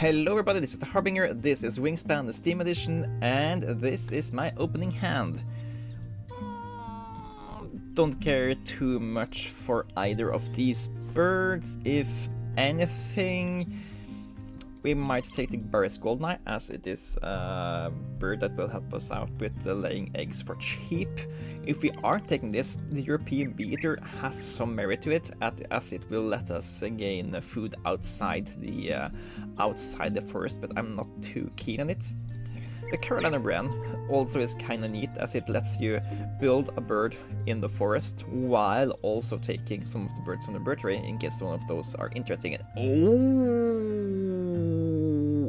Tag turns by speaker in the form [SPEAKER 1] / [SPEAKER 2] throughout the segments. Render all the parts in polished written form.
[SPEAKER 1] Hello everybody, this is the Harbinger, this is Wingspan, the Steam edition, and this is my opening hand. Don't care too much for either of these birds. If anything, we might take the Barry's Goldeneye, as it is a bird that will help us out with laying eggs for cheap. If we are taking this, the European Bee-Eater has some merit to it, as it will let us gain food outside the forest, but I'm not too keen on it. The Carolina Wren also is kinda neat, as it lets you build a bird in the forest while also taking some of the birds from the bird tray in case one of those are interesting.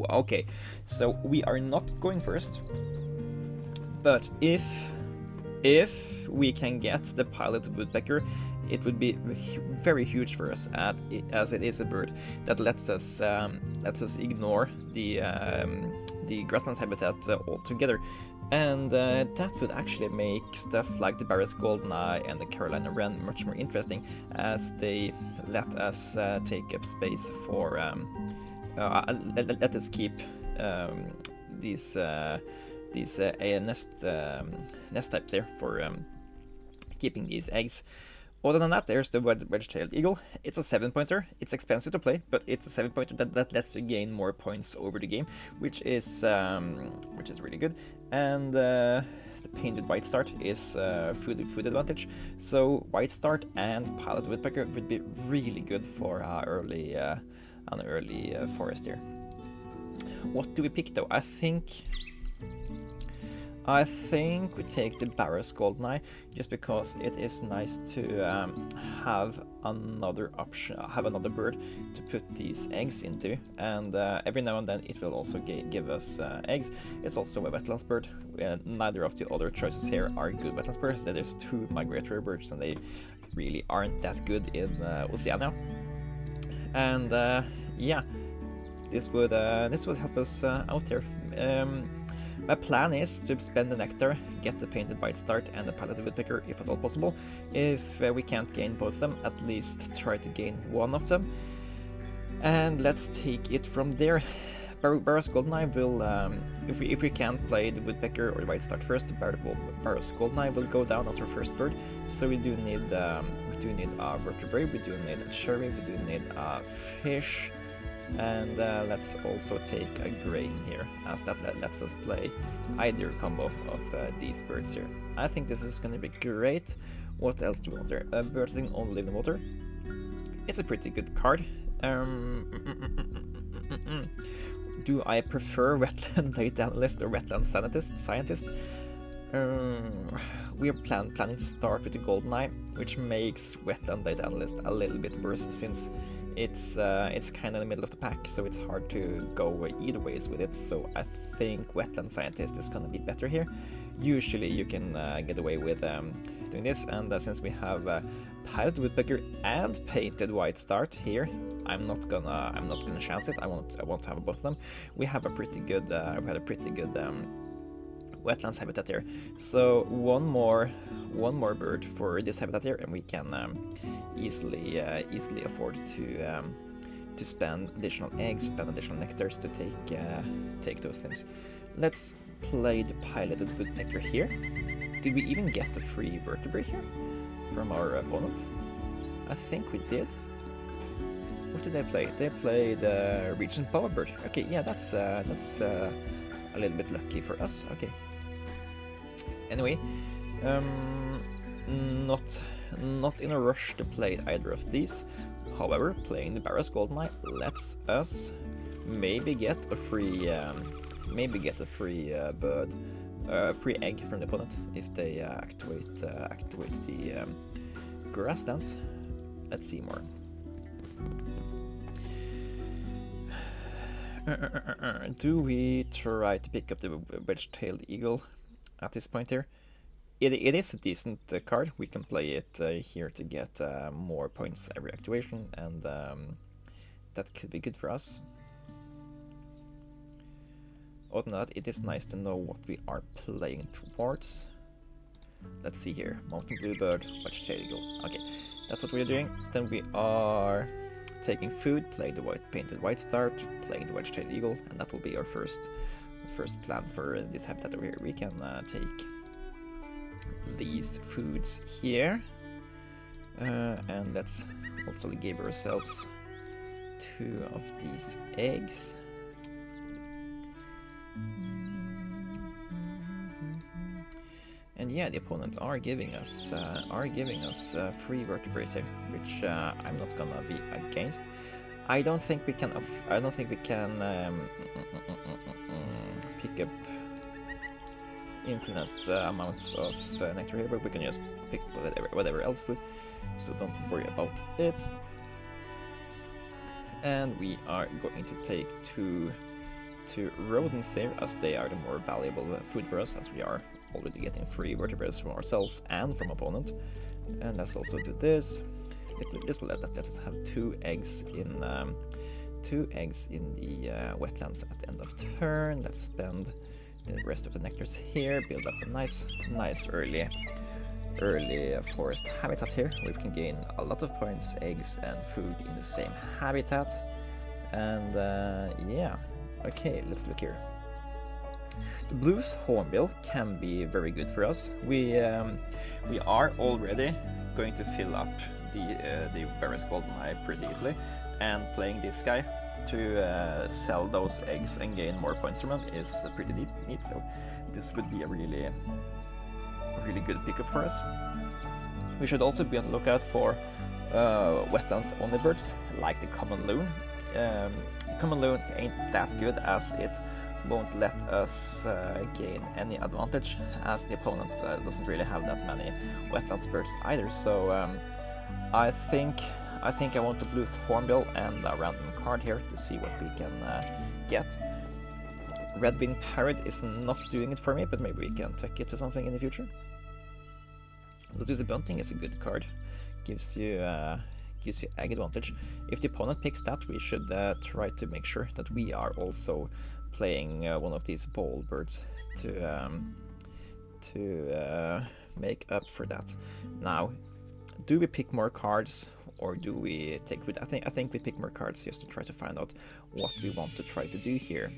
[SPEAKER 1] Oh, okay, so we are not going first, but if we can get the pilot woodpecker, it would be very huge for us, as it is a bird that lets us ignore the grasslands habitat altogether, and that would actually make stuff like the Barry's Goldeneye and the Carolina Wren much more interesting, as they let us take up space for let us keep these nest types there for keeping these eggs. Other than that, there's the wedge-tailed eagle. It's a 7-pointer. It's expensive to play, but it's a 7-pointer that lets you gain more points over the game, which is really good. And the painted white start is food advantage. So white start and pilot woodpecker would be really good for an early forest here. What do we pick though? I think we take the Barry's Goldeneye, just because it is nice to have another option, have another bird to put these eggs into, and every now and then it will also give us eggs. It's also a wetlands bird. Neither of the other choices here are good wetlands birds. There's two migratory birds, and they really aren't that good in Oceania. And yeah, this would help us out here. My plan is to spend the nectar, get the painted white start and the pilot woodpecker if at all possible. If we can't gain both of them, at least try to gain one of them. And let's take it from there. Barry's Goldeneye will, if we can't play the woodpecker or the white start first, Barry's Goldeneye will go down as our first bird. So we do need a vertebrate, we do need a cherry, we do need a fish. And let's also take a grain here, as that lets us play either combo of these birds here. I think this is going to be great. What else do we want there? Birds that can only live in the water. It's a pretty good card. Do I prefer wetland data analyst or wetland scientist? We are planning to start with the Goldeneye, which makes wetland data analyst a little bit worse, since it's kind of in the middle of the pack, so it's hard to go either ways with it. So I think wetland scientist is gonna be better here. Usually you can get away with doing this, and since we have pilot woodpecker and painted white start here, I'm not gonna chance it. I won't have both of them. We have a pretty good wetlands habitat here. So one more bird for this habitat here, and we can easily afford to spend additional eggs, spend additional nectars to take those things. Let's play the piloted woodpecker here. Did we even get the free vertebrate here from our opponent? I think we did. What did they play? They played Regent Bowerbird. Okay, yeah, that's a little bit lucky for us. Okay. Anyway, not in a rush to play either of these. However, playing the Barry's Goldeneye lets us maybe get a free bird, free egg from the opponent if they activate the grasslands. Let's see more. Do we try to pick up the wedge-tailed eagle at this point here? It is a decent card. We can play it here to get more points every activation, and that could be good for us. Other than that, it is nice to know what we are playing towards. Let's see here. Mountain bluebird, wedge-tailed eagle. Okay, that's what we're doing. Then we are taking food, playing the painted white start, playing the wedge-tailed eagle, and that will be our first plan for this habitat over here. We can take these foods here, and let's also give ourselves 2 of these eggs. And yeah, the opponents are giving us 3 vertebrates here, which I'm not gonna be against. I don't think we can pick up infinite amounts of nectar here, but we can just pick whatever else food, so don't worry about it. And we are going to take two rodents here, as they are the more valuable food for us, as we are already getting 3 vertebrates from ourselves and from opponent. And let's also do this. This will let us have 2 eggs in the wetlands at the end of turn. Let's spend the rest of the nectars here, build up a nice early forest habitat here, where we can gain a lot of points, eggs, and food in the same habitat. And yeah, okay, let's look here. The blue's Hornbill can be very good for us. We are already going to fill up the Barrens Goldeneye pretty easily, and playing this guy to sell those eggs and gain more points from them is pretty neat. So this would be a really good pickup for us. We should also be on the lookout for wetlands only birds like the common loon. The common loon ain't that good, as it won't let us gain any advantage, as the opponent doesn't really have that many wetlands birds either. So I think I want to Blyth Hornbill and a random card here to see what we can get. Red-winged parrot is not doing it for me, but maybe we can tuck it to something in the future. Let's use a bunting is a good card. Gives you egg advantage. If the opponent picks that, we should try to make sure that we are also playing one of these ball birds to make up for that. Now, do we pick more cards or do we take food? I think we pick more cards just to try to find out what we want to try to do here.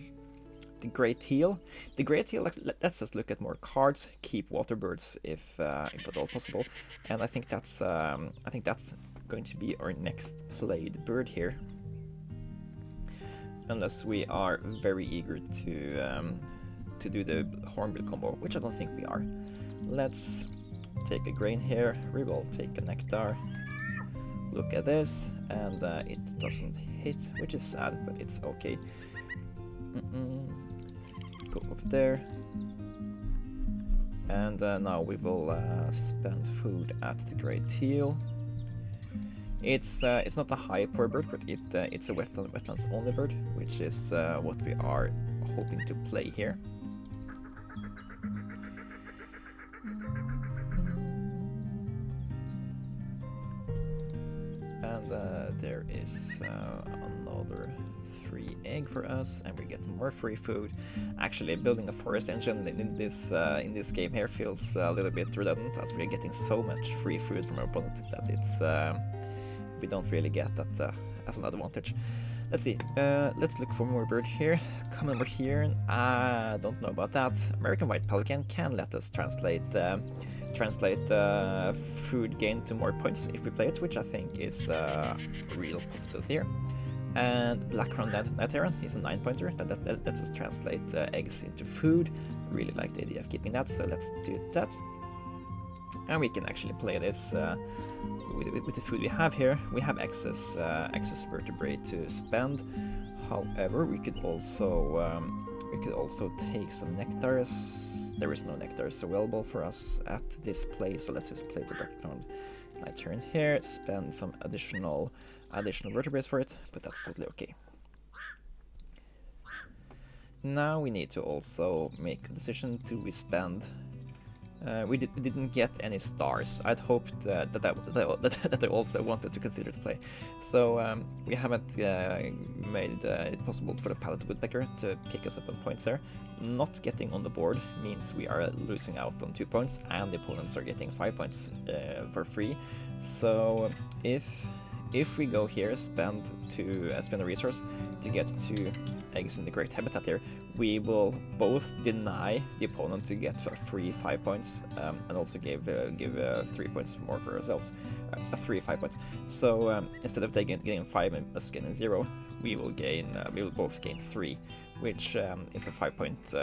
[SPEAKER 1] The Great Teal. The Great Teal lets us look at more cards, keep water birds if at all possible, and I think that's going to be our next played bird here. Unless we are very eager to do the Hornbill combo, which I don't think we are. Let's take a grain here. We will take a nectar. Look at this, and it doesn't hit, which is sad, but it's okay. Go up there, and now we will spend food at the Great Teal. It's not a high power bird, but it's a wetlands only bird, which is what we are hoping to play here. And there is another 3 egg for us, and we get more free food. Actually, building a forest engine in this game here feels a little bit redundant, as we are getting so much free food from our opponent that it's we don't really get that as an advantage. Let's see. Let's look for more bird here. Come over here. I don't know about that. American White Pelican can let us translate food gain to more points if we play it, which I think is a real possibility here. And Black Crowned Night Heron is a 9-pointer that lets us translate eggs into food. Really like the idea of keeping that, so let's do that. And we can actually play this with the food we have here. We have excess vertebrae to spend. However, we could also take some nectars. There is no nectars available for us at this place, so let's just play the background night heron here. Spend some additional vertebrae for it, but that's totally okay. Now we need to also make a decision. Do we spend? We didn't get any stars. I'd hoped that I also wanted to consider to play. So we haven't made it possible for the Pallet Woodpecker to pick us up on points there. Not getting on the board means we are losing out on 2 points, and the opponents are getting 5 points for free. So if if we go here, spend a resource to get 2 eggs in the correct habitat here, we will both deny the opponent to get free 5 points, and also give 3 points more for ourselves, 3 5 points. So instead of getting 5 and us getting 0, we will both gain 3, which is a 5-point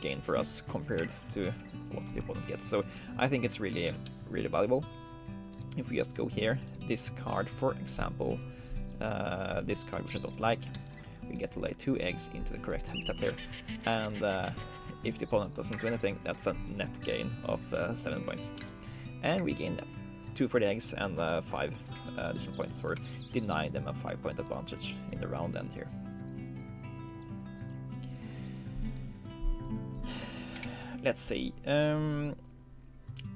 [SPEAKER 1] gain for us compared to what the opponent gets. So I think it's really valuable. If we just go here, discard, for example, this card which I don't like, we get to lay 2 eggs into the correct habitat here, and if the opponent doesn't do anything, that's a net gain of 7 points, and we gain that 2 for the eggs and 5 additional points for denying them a 5-point advantage in the round end here. Let's see.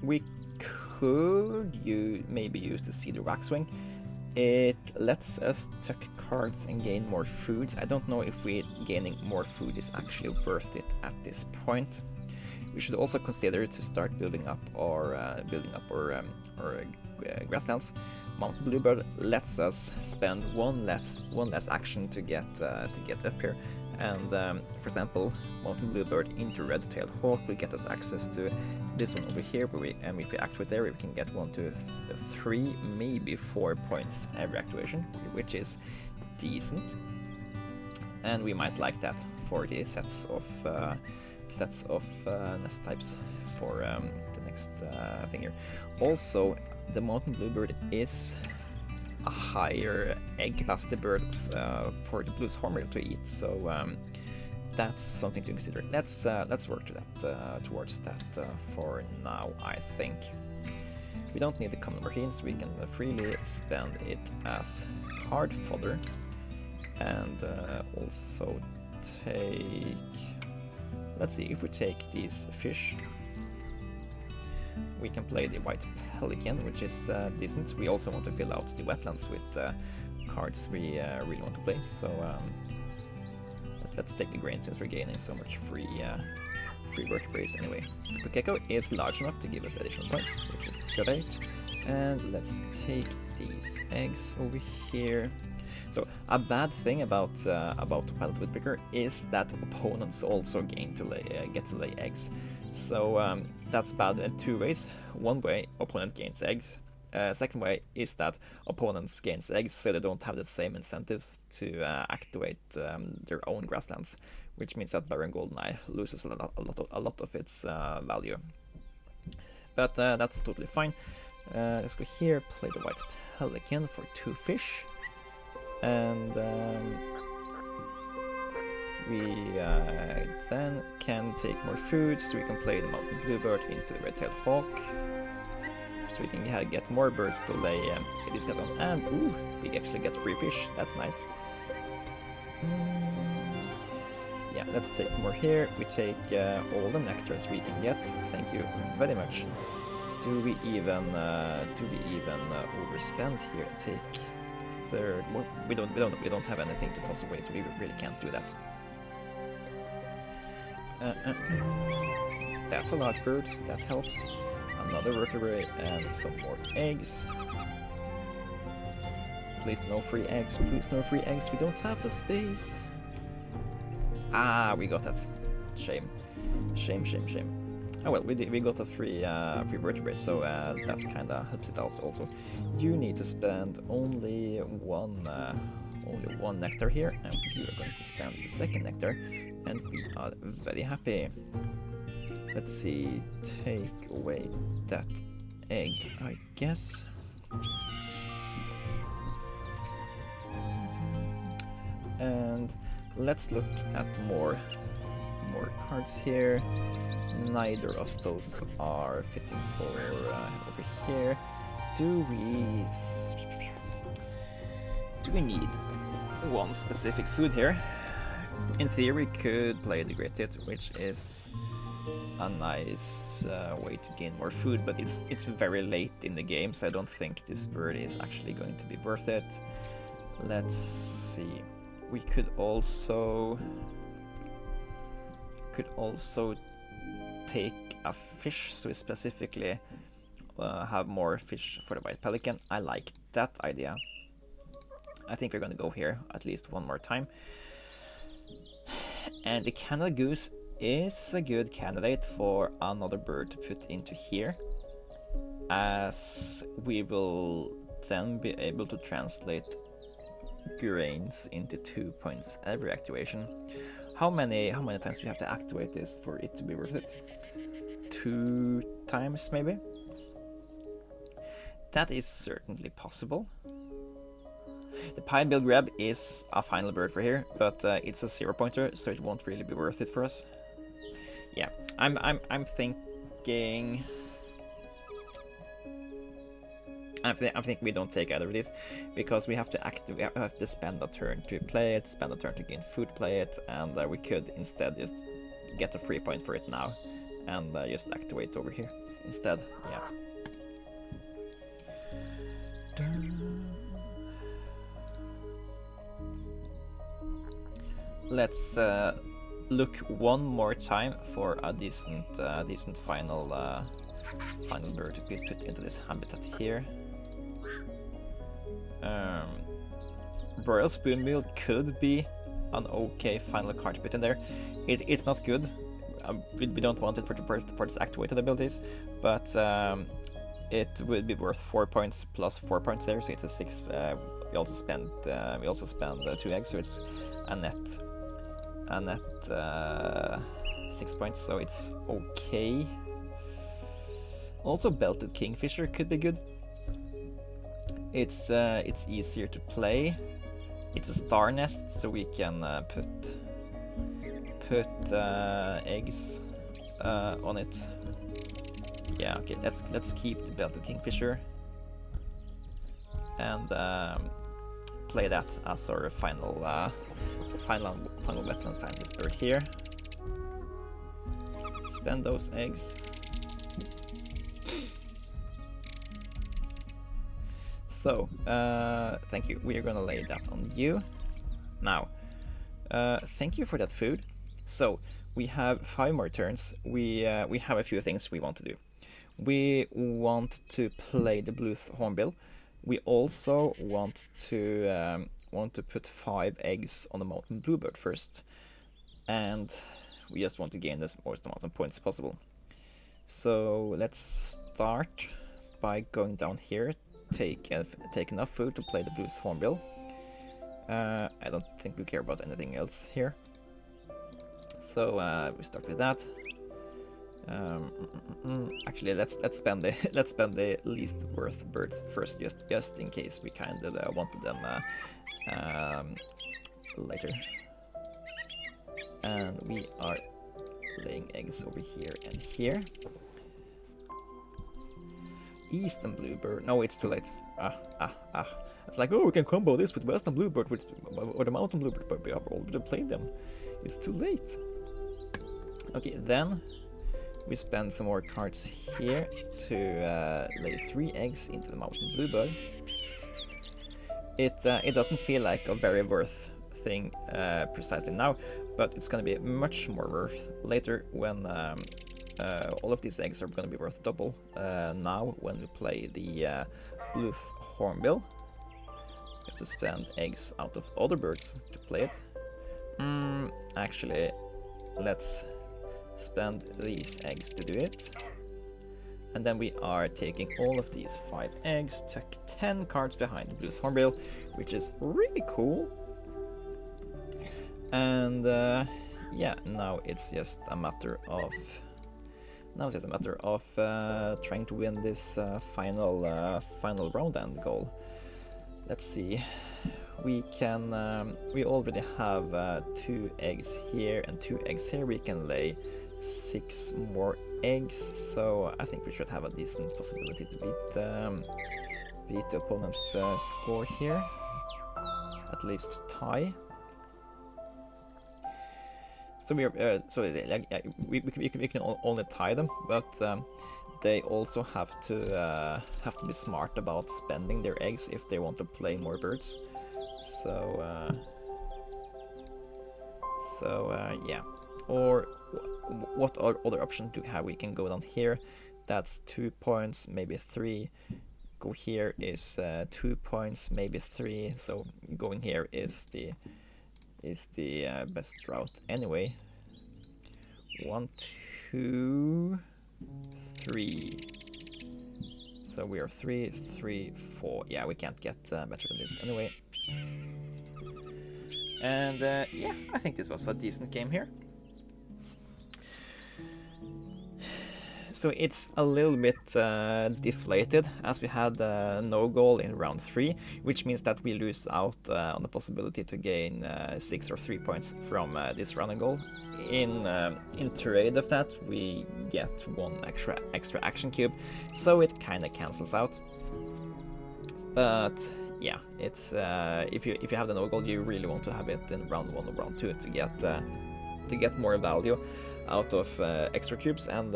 [SPEAKER 1] We could maybe use the Cedar Waxwing. It lets us tuck cards and gain more foods. I don't know if gaining more food is actually worth it at this point. We should also consider to start building up our grasslands. Mountain Bluebird lets us spend one less action to get up here. And for example, Mountain Bluebird into Red-tailed Hawk will get us access to this one over here, and if we activate there, we can get 1, 2, 3, maybe 4 points every activation, which is decent. And we might like that for the sets of nest types for the next thing here. Also, the Mountain Bluebird is a higher egg capacity bird for the Blue's Hornbill to eat, so that's something to consider. Let's work to that towards that for now. I think we don't need the common marines. We can freely spend it as card fodder, and also take. Let's see, if we take these fish, we can play the White Pelican, which is decent. We also want to fill out the wetlands with cards we really want to play, so let's take the grain since we're gaining so much free vertebrates anyway. The Pukeko is large enough to give us additional points, which is great. And let's take these eggs over here. So a bad thing about the Pilot Woodpecker is that opponents also get to lay eggs. So that's bad in 2 ways. One way, opponent gains eggs. Second way is that opponents gains eggs, so they don't have the same incentives to activate their own grasslands, which means that Baron Goldeneye loses a lot of its value. But that's totally fine. Let's go here, play the White Pelican for 2 fish, and we then can take more food, so we can play the Mountain Bluebird into the Red-tailed Hawk, so we can get more birds to lay these guys on, and ooh, we actually get free fish. That's nice. Yeah, let's take more here. We take all the nectars we can get. Thank you very much. Do we even overspend here to take third? Well, we don't have anything to toss away, so we really can't do that. That's a large bird, so that helps. Another vertebrae and some more eggs. Please no free eggs, please no free eggs. We don't have the space. Ah, we got that. Shame. Oh well, we got a free vertebrae, so that kinda helps it out also. You need to spend only one nectar here, and you are going to spend the second nectar, and we are very happy. Let's see, take away that egg, I guess. And let's look at more cards here. Neither of those are fitting for over here. Do we need one specific food here? In theory, we could play the Great Hit, which is a nice way to gain more food, but it's very late in the game, so I don't think this bird is actually going to be worth it. Let's see. We could also take a fish, so we specifically have more fish for the White Pelican. I like that idea. I think we're gonna go here at least one more time. And the Canada goose is a good candidate for another bird to put into here, as we will then be able to translate grains into 2 points every activation. How many times do we have to activate this for it to be worth it? 2 times maybe? That is certainly possible. The Pinebill Grab is a final bird for here, but it's a 0-pointer, so it won't really be worth it for us. Yeah, I'm thinking. I think we don't take either of these, because we have to spend a turn to play it, spend a turn to gain food, play it, and we could instead just get a free point for it now, and just activate over here instead. Yeah. Let's look one more time for a decent final bird to be put into this habitat here. Royal Spoonbill could be an okay final card to put in there. It's not good. We don't want it for its activated abilities, but it would be worth 4 points plus 4 points there, so it's a 6. We also spend 2 eggs, so it's a net 6 points, so it's okay. Also, Belted Kingfisher could be good. It's easier to play. It's a star nest, so we can put eggs on it. Yeah, okay. Let's keep the Belted Kingfisher and play that as our final wetland scientist bird here. Spend those eggs. So, thank you. We are gonna lay that on you. Now, thank you for that food. So, we have 5 more turns. We have a few things we want to do. We want to play the Blyth Hornbill. We also want to put 5 eggs on the mountain bluebird first, and we just want to gain the most amount of points possible. So let's start by going down here. Take enough food to play the Blyth Hornbill. I don't think we care about anything else here. So we start with that. Actually, let's spend the least worth birds first, just in case we kind of wanted them later. And we are laying eggs over here and here. Eastern bluebird. No, it's too late. It's like, oh, we can combo this with western bluebird or the mountain bluebird, but we have already played them. It's too late. Okay, then we spend some more cards here to lay 3 eggs into the mountain bluebird. It doesn't feel like a very worth thing precisely now, but it's gonna be much more worth later when all of these eggs are gonna be worth double. Now when we play the Blyth Hornbill, we have to spend eggs out of other birds to play it. Actually, let's spend these eggs to do it. And then we are taking all of these 5 eggs, tuck 10 cards behind the Blyth Hornbill, which is really cool. And yeah, now it's just a matter of trying to win this final round end goal. Let's see. We can. We already have 2 eggs here and 2 eggs here. We can lay 6 more eggs, so I think we should have a decent possibility to beat the opponent's score here. At least tie. So we are. We can only tie them, but they also have to be smart about spending their eggs if they want to play more birds. So yeah. Or what other option do we have? We can go down here. That's 2 points, maybe 3. go here is 2 points, maybe 3. So going here is the best route anyway. 1, 2, 3. So we are 3, 3, 4. Yeah, we can't get better than this anyway. And yeah, I think this was a decent game here. So it's a little bit deflated, as we had no goal in round 3, which means that we lose out on the possibility to gain 6 or 3 points from this round and goal. In trade of that, we get 1 extra action cube, so it kind of cancels out. But yeah, it's if you have the no goal, you really want to have it in round 1 or round 2 to get more value out of extra cubes and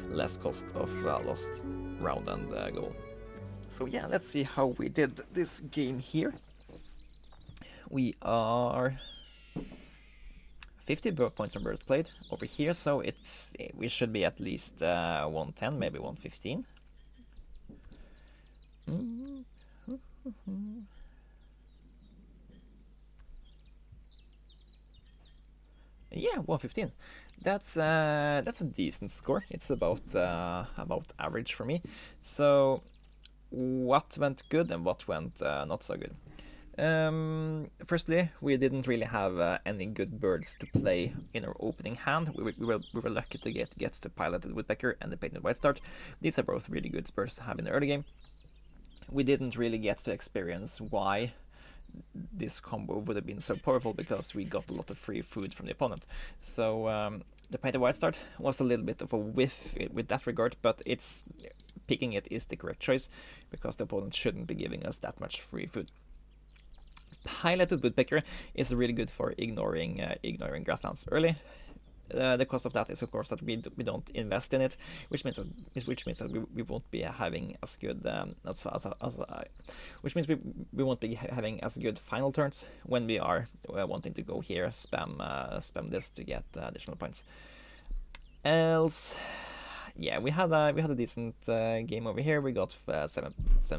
[SPEAKER 1] less cost of lost round and goal. So yeah, let's see how we did this game here. We are 50 points from birds played over here, so we should be at least 110, maybe 115. Yeah, 115. That's a decent score. It's about average for me. So what went good and what went not so good? Firstly, we didn't really have any good birds to play in our opening hand. We were lucky to get the piloted woodpecker and the painted whitestart. These are both really good birds to have in the early game. We didn't really get to experience why this combo would have been so powerful, because we got a lot of free food from the opponent. So the painted whitestart was a little bit of a whiff with that regard, but picking it is the correct choice, because the opponent shouldn't be giving us that much free food. Piloted woodpecker is really good for ignoring grasslands early. The cost of that is, of course, that we don't invest in it, which means that we won't be having as good which means we won't be having as good final turns when we are wanting to go here spam this to get additional points. Else, yeah, we had a decent game over here. We got 7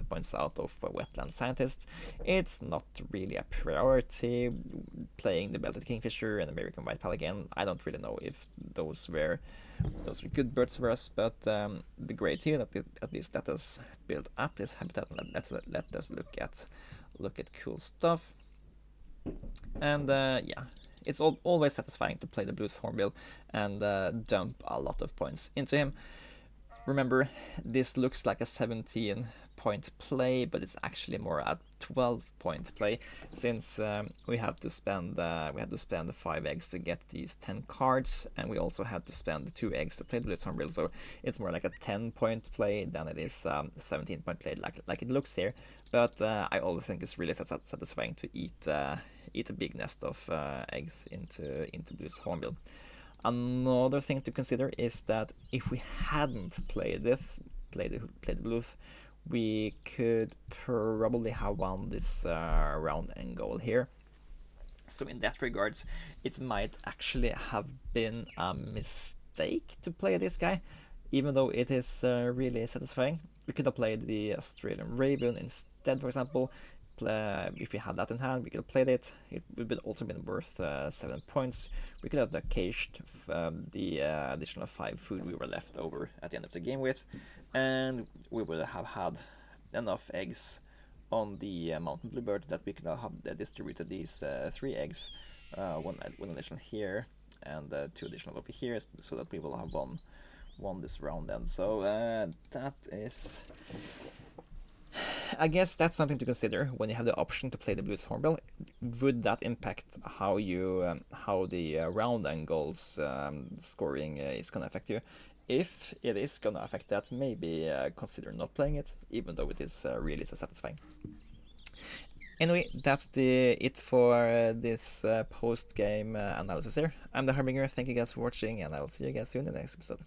[SPEAKER 1] points out of Wetland Scientist. It's not really a priority. Playing the Belted Kingfisher and American White Pelican, I don't really know if those were good birds for us, but the great here at least let us build up this habitat and let us look at cool stuff. And yeah, it's always satisfying to play the Blues Hornbill and dump a lot of points into him. Remember, this looks like a 17-point play, but it's actually more a 12-point play, since we have to spend 5 eggs to get these 10 cards, and we also have to spend 2 eggs to play the Blues Hornbill. So it's more like a 10-point play than it is a 17-point play, like it looks here. But I always think it's really satisfying to eat a big nest of eggs into Blues Hornbill. Another thing to consider is that if we hadn't played the Bluth, we could probably have won this round and goal here. So in that regards, it might actually have been a mistake to play this guy, even though it is really satisfying. We could have played the Australian Raven instead, for example. If we had that in hand, we could have played it. It would have also been worth 7 points. We could have caged the additional 5 food we were left over at the end of the game with, and we would have had enough eggs on the mountain bluebird that we could have distributed these 3 eggs, one additional here and 2 additional over here, so that we will have won this round then. So that is, I guess that's something to consider when you have the option to play the Blues Hornbill. Would that impact how the round and goals scoring is going to affect you? If it is going to affect that, maybe consider not playing it, even though it is really so satisfying. Anyway, that's it for this post-game analysis here. I'm the Harbinger. Thank you guys for watching, and I'll see you guys soon in the next episode.